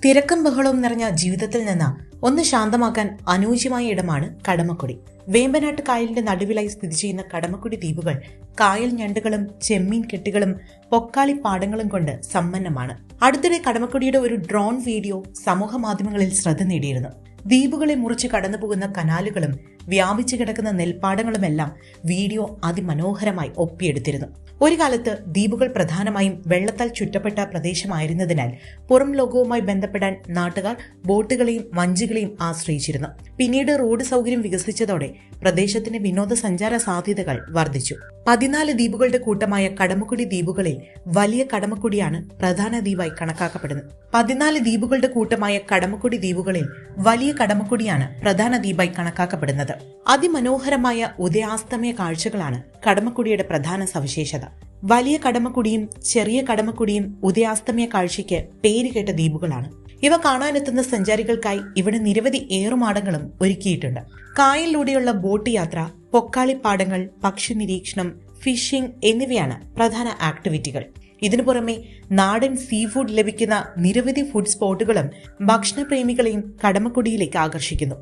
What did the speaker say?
തിരക്കും ബഹളവും നിറഞ്ഞ ജീവിതത്തിൽ നിന്ന് ഒന്ന് ശാന്തമാക്കാൻ അനുയോജ്യമായ ഇടമാണ് കടമക്കുടി. വേമ്പനാട്ട് കായലിന്റെ നടുവിലായി സ്ഥിതി ചെയ്യുന്ന കടമക്കുടി ദ്വീപുകൾ കായൽ ഞണ്ടുകളും ചെമ്മീൻ കെട്ടുകളും പൊക്കാളി പാടങ്ങളും കൊണ്ട് സമ്പന്നമാണ്. അടുത്തിടെ കടമക്കുടിയുടെ ഒരു ഡ്രോൺ വീഡിയോ സമൂഹ മാധ്യമങ്ങളിൽ ശ്രദ്ധ നേടിയിരുന്നു. ദ്വീപുകളെ മുറിച്ച് കടന്നുപോകുന്ന കനാലുകളും വ്യാപിച്ചു കിടക്കുന്ന നെൽപ്പാടങ്ങളുമെല്ലാം വീഡിയോ അതിമനോഹരമായി ഒപ്പിയെടുത്തിരുന്നു. ഒരു കാലത്ത് ദ്വീപുകൾ പ്രധാനമായും വെള്ളത്താൽ ചുറ്റപ്പെട്ട പ്രദേശമായിരുന്നതിനാൽ പുറം ലോകവുമായി ബന്ധപ്പെടാൻ നാട്ടുകാർ ബോട്ടുകളെയും വഞ്ചികളെയും ആശ്രയിച്ചിരുന്നു. പിന്നീട് റോഡ് സൗകര്യം വികസിച്ചതോടെ പ്രദേശത്തിന്റെ വിനോദസഞ്ചാര സാധ്യതകൾ വർദ്ധിച്ചു. 14 ദ്വീപുകളുടെ കൂട്ടമായ കടമക്കുടി ദ്വീപുകളിൽ വലിയ കടമക്കുടിയാണ് പ്രധാന ദ്വീപായി കണക്കാക്കപ്പെടുന്നത്. 14 ദ്വീപുകളുടെ കൂട്ടമായ കടമക്കുടി ദ്വീപുകളിൽ വലിയ കടമക്കുടിയാണ് പ്രധാന ദ്വീപായി കണക്കാക്കപ്പെടുന്നത്. അതിമനോഹരമായ ഉദയാസ്തമയ കാഴ്ചകളാണ് കടമക്കുടിയുടെ പ്രധാന സവിശേഷത. വലിയ കടമക്കുടിയും ചെറിയ കടമക്കുടിയും ഉദയാസ്തമയ കാഴ്ചയ്ക്ക് പേരുകേട്ട ദ്വീപുകളാണ്. ഇവ കാണാനെത്തുന്ന സഞ്ചാരികൾക്കായി ഇവിടെ നിരവധി ഏറുമാടങ്ങളും ഒരുക്കിയിട്ടുണ്ട്. കായലിലൂടെയുള്ള ബോട്ട് യാത്ര, പൊക്കാളിപ്പാടങ്ങൾ, പക്ഷി നിരീക്ഷണം, ഫിഷിംഗ് എന്നിവയാണ് പ്രധാന ആക്ടിവിറ്റികൾ. ഇതിനു പുറമെ നാടൻ സീ ഫുഡ് ലഭിക്കുന്ന നിരവധി ഫുഡ് സ്പോട്ടുകളും ഭക്ഷണപ്രേമികളെയും കടമക്കുടിയിലേക്ക് ആകർഷിക്കുന്നു.